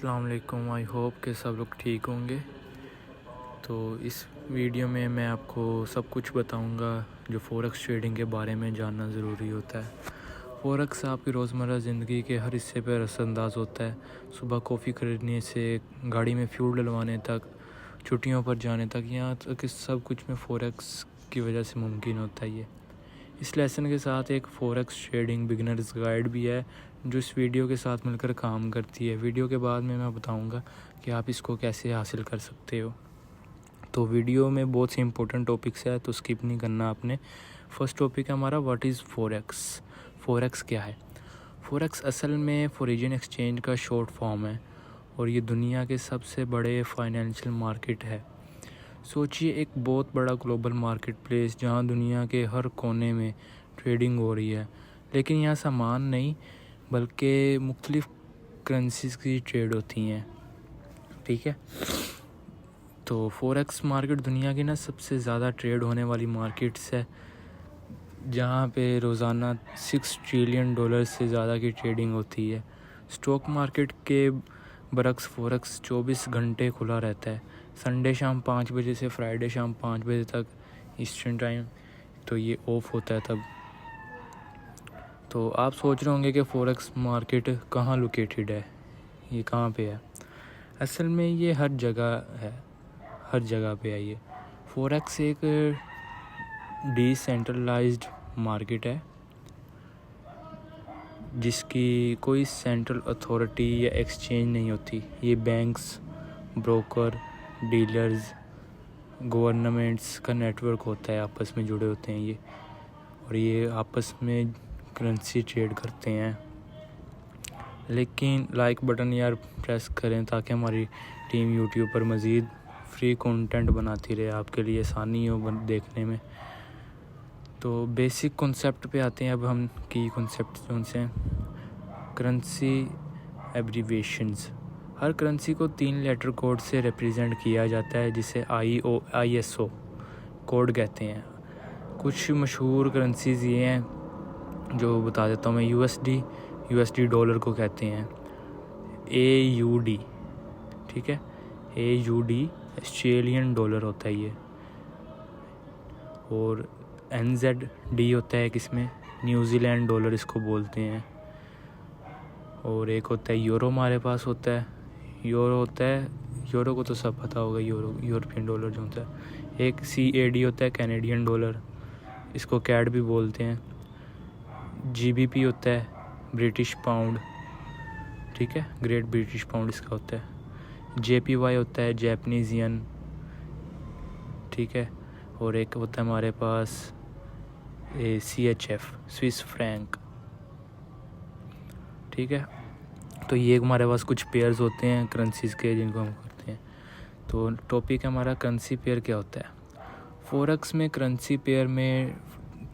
अस्सलाम वालेकुम। I hope कि सब लोग ठीक होंगे। तो इस वीडियो में मैं आपको सब कुछ बताऊंगा जो फ़ॉरेक्स ट्रेडिंग के बारे में जानना ज़रूरी होता है। फ़ॉरेक्स आपकी रोज़मर्रा ज़िंदगी के हर हिस्से पर असरअंदाज होता है। सुबह कॉफ़ी खरीदने से गाड़ी में फ्यूल डलवाने तक, छुट्टियों पर जाने तक, यहाँ तक कि सब कुछ में फ़ॉरेक्स की वजह से मुमकिन होता है। ये इस लेसन के साथ एक फ़ॉरेक्स ट्रेडिंग बिगिनर्स गाइड भी है जो इस वीडियो के साथ मिलकर काम करती है। वीडियो के बाद में मैं बताऊंगा कि आप इसको कैसे हासिल कर सकते हो। तो वीडियो में बहुत से इंपॉर्टेंट टॉपिक्स है, तो स्किप नहीं करना आपने। फर्स्ट टॉपिक है हमारा व्हाट इज़ फ़ॉरेक्स। फ़ॉरेक्स क्या है? फ़ॉरेक्स असल में फॉरेन एक्सचेंज का शॉर्ट फॉर्म है और ये दुनिया के सबसे बड़े फाइनेंशियल मार्केट है। सोचिए एक बहुत बड़ा ग्लोबल मार्केट प्लेस जहाँ दुनिया के हर कोने में ट्रेडिंग हो रही है, लेकिन यहाँ सामान नहीं बल्कि मुख्तलिफ़ करेंसीज की ट्रेड होती हैं। ठीक है, तो फ़ॉरेक्स मार्केट दुनिया की सबसे ज़्यादा ट्रेड होने वाली मार्केट्स है, जहाँ पे रोज़ाना $6 ट्रिलियन से ज़्यादा की ट्रेडिंग होती है। स्टॉक मार्केट के बरक्स फ़ॉरेक्स 24 घंटे खुला रहता है, संडे शाम 5 बजे से फ्राइडे शाम 5 बजे तक ईस्टर्न टाइम, तो ये ऑफ होता है तब। तो आप सोच रहे होंगे कि फ़ॉरेक्स मार्केट कहाँ लोकेटेड है, ये कहाँ पे है? असल में ये हर जगह है, हर जगह पे है ये। फ़ॉरेक्स एक डिसेंट्रलाइज्ड मार्केट है जिसकी कोई सेंट्रल अथॉरिटी या एक्सचेंज नहीं होती। ये बैंक्स, ब्रोकर, डीलर्स, गवर्नमेंट्स का नेटवर्क होता है, आपस में जुड़े होते हैं ये, और ये आपस में करेंसी ट्रेड करते हैं। लेकिन लाइक बटन यार प्रेस करें ताकि हमारी टीम यूट्यूब पर मज़ीद फ्री कंटेंट बनाती रहे, आपके लिए आसानी हो देखने में। तो बेसिक कॉन्सेप्ट पे आते हैं अब हम की कॉन्सेप्ट कौन से हैं। Currency abbreviations. हर करेंसी को 3 लेटर कोड से रिप्रेजेंट किया जाता है जिसे ISO कोड कहते हैं। कुछ मशहूर करेंसीज ये हैं जो बता देता हूँ मैं। USD डॉलर को कहते हैं। AUD, ठीक है, AUD ऑस्ट्रेलियन डॉलर होता है ये। और NZD होता है किसमें, न्यूजीलैंड डॉलर इसको बोलते हैं। और एक होता है यूरो, हमारे पास होता है यूरो होता है, यूरो को तो सब पता होगा, यूरोपियन डॉलर जो होता है। एक CAD होता है, कैनेडियन डॉलर, इसको कैड भी बोलते हैं। GBP होता है, ब्रिटिश पाउंड, ठीक है, ग्रेट ब्रिटिश पाउंड इसका होता है। JPY होता है, जैपनीज येन, ठीक है। और एक होता है हमारे पास CHF, स्विस फ्रैंक, ठीक है। तो ये हमारे पास कुछ पेयर्स होते हैं करेंसीज़ के जिनको हम करते हैं। तो टॉपिक है हमारा करेंसी पेयर क्या होता है। फ़ॉरेक्स में करेंसी पेयर में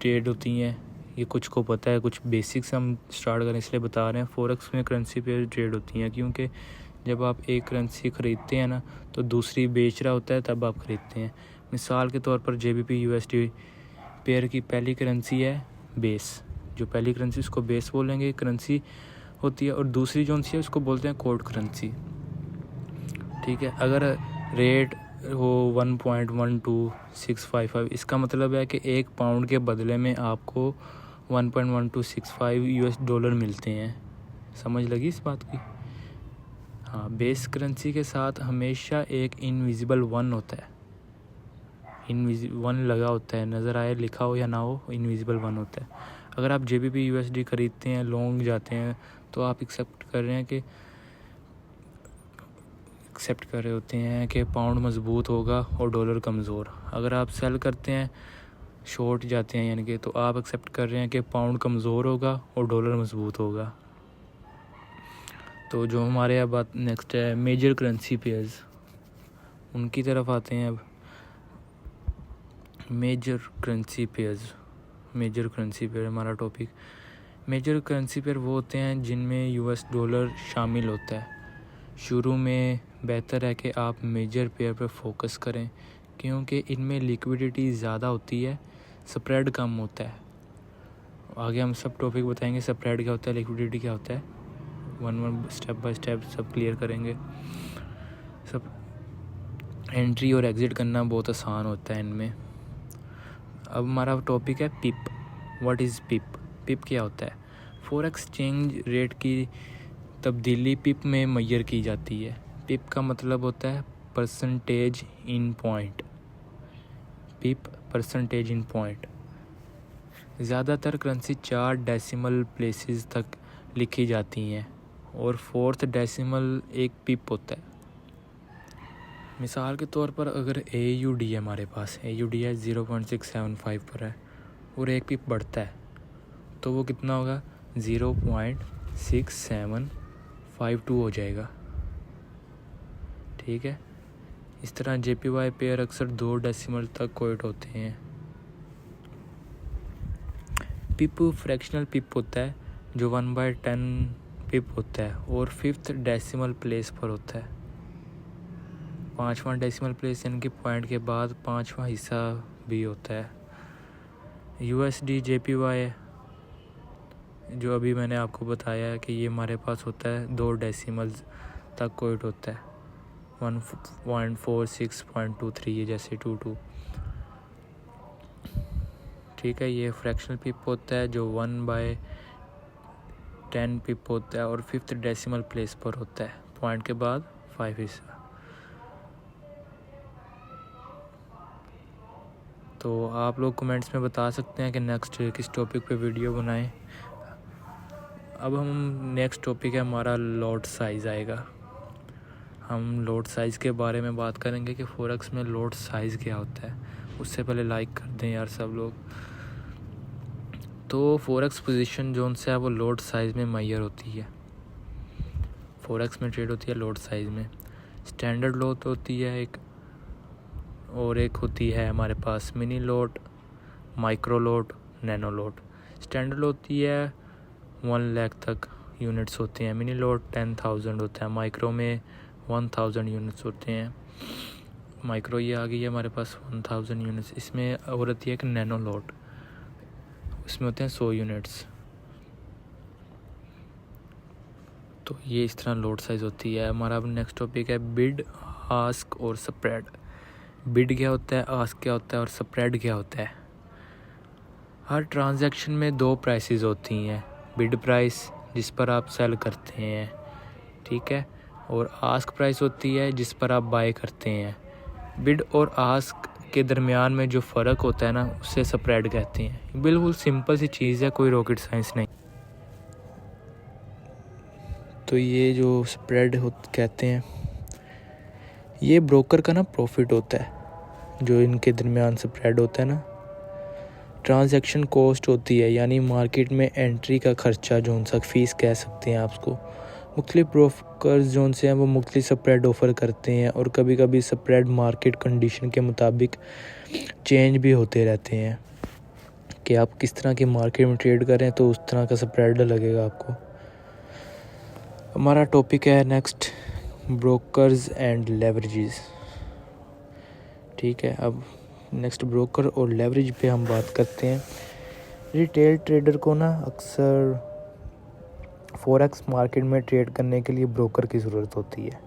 ट्रेड होती हैं, ये कुछ को पता है, कुछ बेसिक्स हम स्टार्ट करें इसलिए बता रहे हैं। फ़ॉरेक्स में करेंसी पेयर ट्रेड होती हैं क्योंकि जब आप एक करेंसी ख़रीदते हैं ना तो दूसरी बेच रहा होता है, तब आप ख़रीदते हैं। मिसाल के तौर पर JBP USD पेयर की पहली करेंसी है बेस, जो पहली करेंसी उसको बेस बोलेंगे करेंसी होती है, और दूसरी जो सी है उसको बोलते हैं कोड करेंसी, ठीक है। अगर रेट हो 1.12655, इसका मतलब है कि 1 पाउंड के बदले में आपको 1.1265 US डॉलर मिलते हैं। समझ लगी इस बात की? हाँ, बेस करेंसी के साथ हमेशा एक इनविजिबल 1 होता है, इनविजिबल 1 लगा होता है, नज़र आए लिखा हो या ना हो, इनविजिबल 1 होता है। अगर आप JBP USD खरीदते हैं, लॉन्ग जाते हैं, तो आप एक्सेप्ट कर रहे होते हैं कि पाउंड मजबूत होगा और डॉलर कमज़ोर। अगर आप सेल करते हैं, शॉर्ट जाते हैं यानी कि, तो आप एक्सेप्ट कर रहे हैं कि पाउंड कमज़ोर होगा और डॉलर मजबूत होगा। तो जो हमारे यहाँ बात नेक्स्ट है मेजर करेंसी पेयर्स, उनकी तरफ आते हैं अब। मेजर करेंसी पेयर हमारा टॉपिक। मेजर करेंसी पेयर वो होते हैं जिनमें US डॉलर शामिल होता है। शुरू में बेहतर है कि आप मेजर पेयर पर फोकस करें क्योंकि इनमें लिक्विडिटी ज़्यादा होती है, स्प्रेड कम होता है। आगे हम सब टॉपिक बताएंगे, स्प्रेड क्या होता है, लिक्विडिटी क्या होता है। वन स्टेप बाय स्टेप सब क्लियर करेंगे। सब एंट्री और एग्ज़िट करना बहुत आसान होता है इनमें। अब हमारा टॉपिक है पिप। व्हाट इज़ पिप? पिप क्या होता है? फॉरेक्स एक्सचेंज रेट की तब्दीली पिप में मेजर की जाती है। पिप का मतलब होता है percentage in point. Pip percentage in point. ज़्यादातर करेंसी 4 डेसिमल प्लेसेस तक लिखी जाती हैं और 4th डेसिमल एक पिप होता है। मिसाल के तौर पर अगर AUD है हमारे पास, AUD है 0.675 पर है और एक पिप बढ़ता है तो वो कितना होगा? 0.6752 हो जाएगा। ठीक है। इस तरह JPY पेयर अक्सर 2 डेसिमल तक कोट होते हैं। पिप फ्रैक्शनल पिप होता है जो 1/10 पिप होता है और 5th डेसिमल प्लेस पर होता है। 5वां डेसिमल प्लेस यानी कि पॉइंट के बाद 5वां हिस्सा भी होता है। USD JPY जो अभी मैंने आपको बताया है कि ये हमारे पास होता है 2 डेसिमल्स तक कोट होता है, 1.46.23 जैसे 22। ठीक है। ये फ्रैक्शनल पिप होता है जो 1/10 पिप होता है और 5th डेसिमल प्लेस पर होता है, पॉइंट के बाद 5 हिस्सा। तो आप लोग कमेंट्स में बता सकते हैं कि नेक्स्ट किस टॉपिक पे वीडियो बनाएं। अब हम नेक्स्ट टॉपिक है हमारा लॉट साइज़ आएगा। हम लॉट साइज़ के बारे में बात करेंगे कि फॉरेक्स में लॉट साइज़ क्या होता है। उससे पहले लाइक कर दें यार सब लोग। तो फॉरेक्स पोजीशन जोन से है वो लॉट साइज़ में मेजर होती है। फॉरेक्स में ट्रेड होती है लॉट साइज़ में। स्टैंडर्ड लॉट होती है एक, और एक होती है हमारे पास mini lot, micro lot, nano lot. Standard होती है 1 लाख तक यूनिट्स होते हैं, मिनी लॉट 10,000 होता है, माइक्रो में 1000 यूनिट्स होते हैं। माइक्रो ये आ गई है हमारे पास 1000 यूनिट्स। इसमें और होती है एक नैनो लॉट, उसमें होते हैं 100 यूनिट्स। तो ये इस तरह लॉट साइज़ होती है। हमारा अब नेक्स्ट टॉपिक है बिड, आस्क और स्प्रेड। बिड क्या होता है, आस्क क्या होता है और स्प्रेड क्या होता है? हर ट्रांजैक्शन में 2 प्राइसेस होती हैं। बिड प्राइस जिस पर आप सेल करते हैं, ठीक है, और आस्क प्राइस होती है जिस पर आप बाय करते हैं। बिड और आस्क के दरमियान में जो फ़र्क होता है ना, उसे स्प्रेड कहते हैं। बिल्कुल सिंपल सी चीज़ है, कोई रॉकेट साइंस नहीं। तो ये जो स्प्रेड कहते हैं, ये ब्रोकर का ना प्रॉफिट होता है जो इनके दरमियान स्प्रेड होता है ना। ट्रांजैक्शन कॉस्ट होती है यानी मार्केट में एंट्री का खर्चा, जो उनका फ़ीस कह सकते हैं आप उसको। मुख्तलिफ ब्रोकर्स जो उनसे हैं वो मुख्तलिफ स्प्रेड ऑफ़र करते हैं और कभी कभी स्प्रेड मार्केट कंडीशन के मुताबिक चेंज भी होते रहते हैं कि आप किस तरह की मार्केट में ट्रेड करें तो उस तरह का स्प्रेड लगेगा आपको। हमारा टॉपिक है नेक्स्ट ब्रोकर्स एंड लेवरेजेस। ठीक है। अब नेक्स्ट ब्रोकर और लेवरेज पे हम बात करते हैं। रिटेल ट्रेडर को ना अक्सर फॉरेक्स मार्केट में ट्रेड करने के लिए ब्रोकर की ज़रूरत होती है।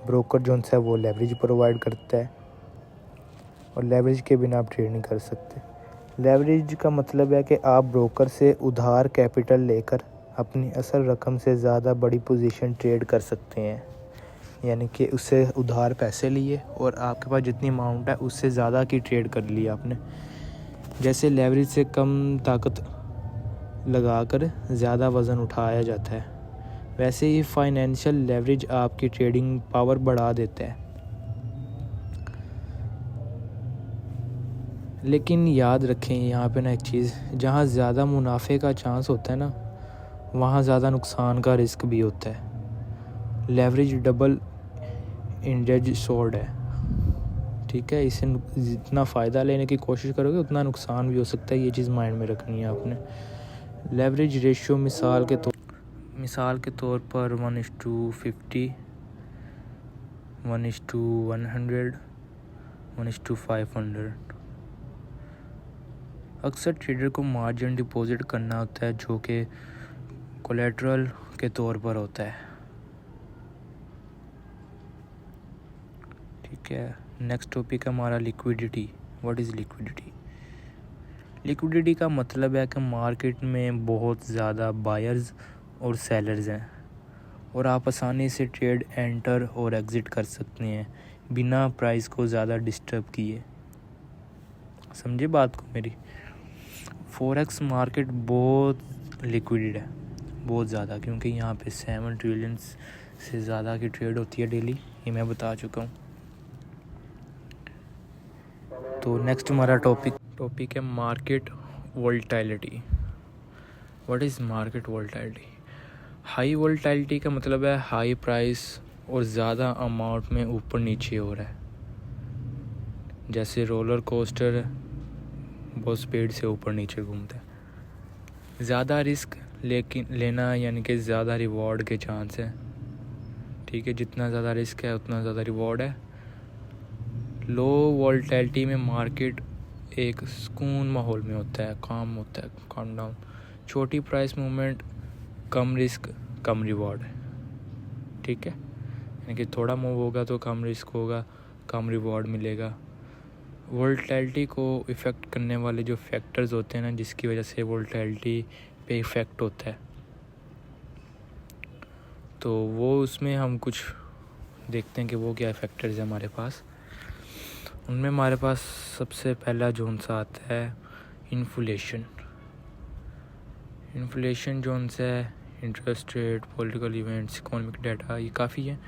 ब्रोकर जो है वो लेवरेज प्रोवाइड करता है और लेवरेज के बिना आप ट्रेड नहीं कर सकते। लेवरेज का मतलब है कि आप ब्रोकर से उधार कैपिटल लेकर अपनी असल रकम से ज़्यादा बड़ी पोजीशन ट्रेड कर सकते हैं, यानी कि उससे उधार पैसे लिए और आपके पास जितनी अमाउंट है उससे ज़्यादा की ट्रेड कर ली आपने। जैसे लेवरेज से कम ताकत लगाकर ज़्यादा वज़न उठाया जाता है, वैसे ही फाइनेंशियल लेवरेज आपकी ट्रेडिंग पावर बढ़ा देता है। लेकिन याद रखें यहाँ पे ना एक चीज़, जहाँ ज़्यादा मुनाफे का चांस होता है ना, वहाँ ज़्यादा नुकसान का रिस्क भी होता है। लेवरेज डबल एंडेड स्वॉर्ड है, ठीक है। इससे जितना फ़ायदा लेने की कोशिश करोगे उतना नुकसान भी हो सकता है, ये चीज़ माइंड में रखनी है आपने। लेवरेज रेशियो मिसाल के तौर पर 1:50, 1:100, 1:500। अक्सर ट्रेडर को मार्जिन डिपॉजिट करना होता है जो कि कोलेटरल के तौर पर होता है। ठीक है, नेक्स्ट टॉपिक है हमारा liquidity. What is liquidity? Liquidity का मतलब है कि मार्केट में बहुत ज़्यादा बायर्स और सेलर्स हैं और आप आसानी से ट्रेड एंटर और एग्ज़िट कर सकते हैं बिना प्राइस को ज़्यादा डिस्टर्ब किए। समझे बात को मेरी? फॉरेक्स मार्केट बहुत लिक्विड है, बहुत ज़्यादा, क्योंकि यहाँ पे 7 ट्रिलियन से ज़्यादा की ट्रेड होती है डेली, ये मैं बता चुका हूँ। तो नेक्स्ट हमारा टॉपिक है market volatility. What is market volatility? High volatility का मतलब है हाई प्राइस और ज़्यादा अमाउंट में ऊपर नीचे हो रहा है, जैसे रोलर कोस्टर बहुत स्पीड से ऊपर नीचे घूमता है। ज़्यादा रिस्क लेना यानी कि ज़्यादा रिवॉर्ड के चांस है। ठीक है, जितना ज़्यादा रिस्क है उतना ज़्यादा रिवॉर्ड है। लो वोलेटिलिटी में मार्केट एक सुकून माहौल में होता है, काम होता है, काम डाउन। छोटी प्राइस मूवमेंट, कम रिस्क कम रिवॉर्ड है। ठीक है, यानी कि थोड़ा मूव होगा तो कम रिस्क होगा, कम रिवॉर्ड मिलेगा। वोलेटिलिटी को इफ़ेक्ट करने वाले जो फैक्टर्स होते हैं ना, जिसकी वजह से वोलेटिलिटी पे इफ़ेक्ट होता है, तो वो उसमें हम कुछ देखते हैं कि वो क्या फैक्टर्स हैं हमारे पास। उनमें हमारे पास सबसे पहला जोन सा आता है इन्फ्लेशन। इन्फ्लेशन जोन से है interest rate, political events, economic data, ये काफ़ी है।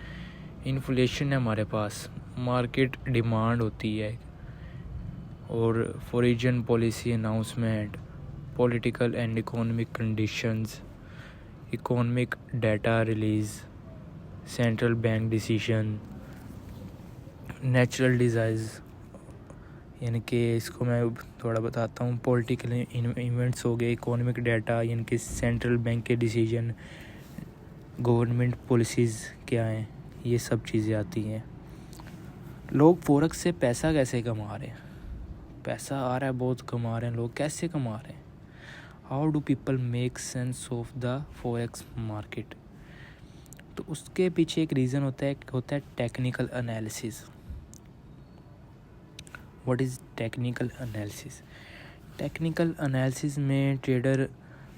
इन्फ्लेशन है हमारे पास, मार्केट डिमांड होती है और foreign policy announcement, political and economic conditions, economic data release, central bank decision, natural disasters, यानी कि इसको मैं थोड़ा बताता हूँ। पॉलिटिकल इवेंट्स हो गए, इकोनॉमिक डाटा यानी कि सेंट्रल बैंक के डिसीजन, गवर्नमेंट पॉलिसीज़ क्या हैं, ये सब चीज़ें आती हैं। लोग फॉरेक्स से पैसा कैसे कमा रहे हैं? पैसा आ रहा है, बहुत कमा रहे हैं लोग। कैसे कमा रहे हैं? How do people make sense of the forex market? तो उसके पीछे एक रीज़न होता है technical analysis. What is technical analysis? Technical analysis में ट्रेडर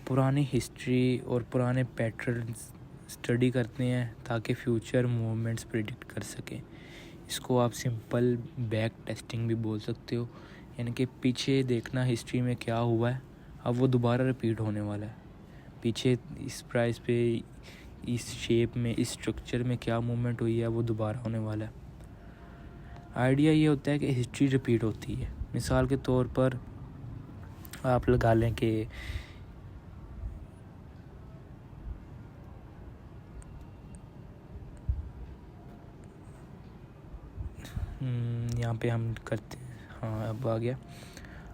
पुरानी हिस्ट्री और पुराने पैटर्न्स स्टडी करते हैं ताकि फ्यूचर मूवमेंट्स प्रिडिक्ट कर सकें। इसको आप सिंपल बैक टेस्टिंग भी बोल सकते हो, यानी कि पीछे देखना हिस्ट्री में क्या हुआ है, अब वो दोबारा रिपीट होने वाला है। पीछे इस प्राइस पे, इस शेप में, इस स्ट्रक्चर में क्या मूवमेंट हुई है, वो दोबारा होने वाला है। आइडिया ये होता है कि हिस्ट्री रिपीट होती है। मिसाल के तौर पर आप लगा लें कि यहाँ पे हम करते हैं, हाँ अब आ गया,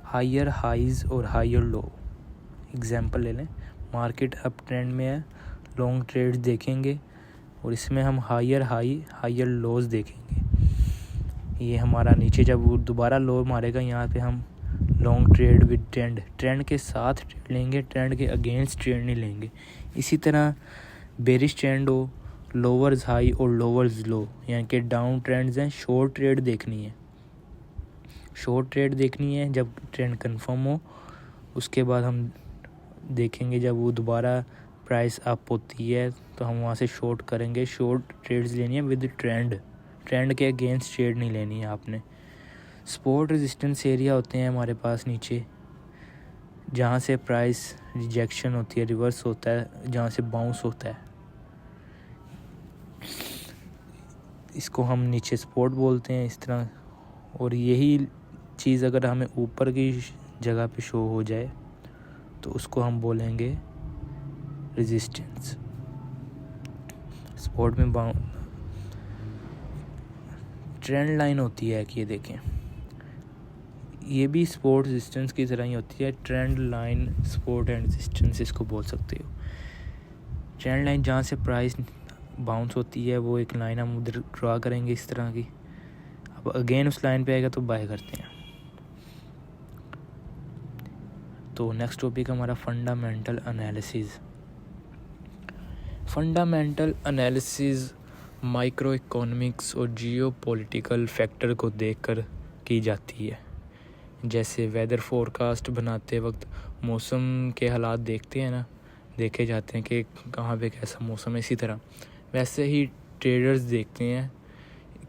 हायर हाइज और हायर लो। एग्जांपल ले लें, मार्केट अप ट्रेंड में है, लॉन्ग ट्रेड देखेंगे और इसमें हम हायर हाई हायर लोज देखेंगे। ये हमारा नीचे जब वो दोबारा लो मारेगा, यहाँ पे हम लॉन्ग ट्रेड विद ट्रेंड के साथ ट्रेड लेंगे, ट्रेंड के अगेंस्ट ट्रेड नहीं लेंगे। इसी तरह बेरिश ट्रेंड हो, लोअर्स हाई और लोअर्स लो, यानी कि डाउन ट्रेंड्स हैं, शॉर्ट ट्रेड देखनी है। शॉर्ट ट्रेड देखनी है जब ट्रेंड कंफर्म हो। उसके बाद हम देखेंगे जब वो दोबारा प्राइस अप होती है तो हम वहाँ से शॉर्ट करेंगे। शॉर्ट ट्रेड्स लेनी है विद ट्रेंड के अगेंस्ट ट्रेड नहीं लेनी है आपने। सपोर्ट रेजिस्टेंस एरिया होते हैं हमारे पास नीचे, जहाँ से प्राइस रिजेक्शन होती है, रिवर्स होता है, जहाँ से बाउंस होता है, इसको हम नीचे सपोर्ट बोलते हैं इस तरह। और यही चीज़ अगर हमें ऊपर की जगह पे शो हो जाए तो उसको हम बोलेंगे रेजिस्टेंस। सपोर्ट में ट्रेंड लाइन होती है कि ये देखें, ये भी सपोर्ट रेजिस्टेंस की तरह ही होती है। Trend line, support and resistance इसको बोल सकते हो। ट्रेंड लाइन जहाँ से प्राइस बाउंस होती है, वो एक लाइन हम उधर ड्रा करेंगे इस तरह की। अब अगेन उस लाइन पे आएगा तो बाय करते हैं। तो नेक्स्ट टॉपिक हमारा fundamental analysis. Fundamental analysis micro economics और जियो पॉलिटिकल फैक्टर को देखकर की जाती है। जैसे वेदर फोरकास्ट बनाते वक्त मौसम के हालात देखते हैं ना, देखे जाते हैं कि कहाँ पे कैसा मौसम है, इसी तरह वैसे ही ट्रेडर्स देखते हैं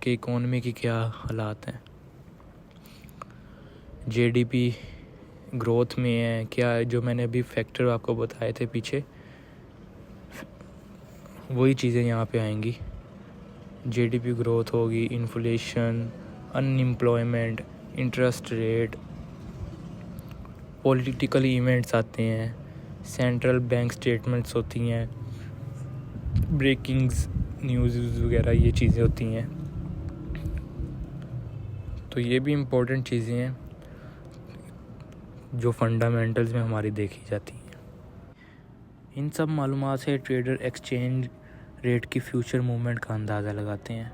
कि इकोनॉमी की क्या हालात हैं, जीडीपी ग्रोथ में है क्या, जो मैंने अभी फैक्टर आपको बताए थे पीछे, वही चीज़ें यहाँ पे आएंगी। जीडीपी ग्रोथ होगी, inflation, unemployment, interest rate, political events आते हैं, सेंट्रल बैंक स्टेटमेंट्स होती हैं, ब्रेकिंग्स न्यूज़ वगैरह ये चीज़ें होती हैं। तो ये भी इम्पोर्टेंट चीज़ें हैं जो फंडामेंटल्स में हमारी देखी जाती हैं। इन सब मालूमात से ट्रेडर एक्सचेंज रेट की फ्यूचर मूवमेंट का अंदाज़ा लगाते हैं।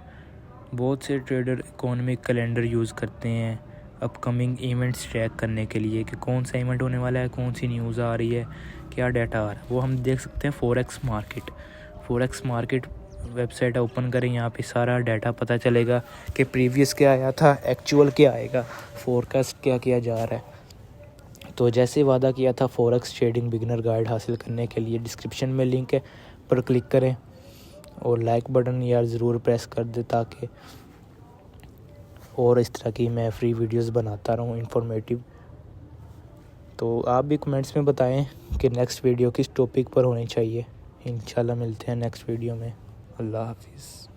बहुत से ट्रेडर इकोनॉमिक कैलेंडर यूज़ करते हैं अपकमिंग इवेंट्स ट्रैक करने के लिए कि कौन सा इवेंट होने वाला है, कौन सी न्यूज़ आ रही है, क्या डाटा आ रहा है। वो हम देख सकते हैं फॉरेक्स मार्केट वेबसाइट ओपन करें, यहाँ पे सारा डाटा पता चलेगा कि प्रीवियस क्या आया था, एक्चुअल क्या आएगा, फोरकास्ट क्या किया जा रहा है। तो जैसे वादा किया था फॉरेक्स ट्रेडिंग बिगिनर गाइड हासिल करने के लिए डिस्क्रिप्शन में लिंक है, पर क्लिक करें और लाइक बटन यार ज़रूर प्रेस कर दे ताकि और इस तरह की मैं फ्री वीडियोस बनाता रहूँ इन्फॉर्मेटिव। तो आप भी कमेंट्स में बताएं कि नेक्स्ट वीडियो किस टॉपिक पर होनी चाहिए। इंशाल्लाह मिलते हैं नेक्स्ट वीडियो में। अल्लाह हाफिज़।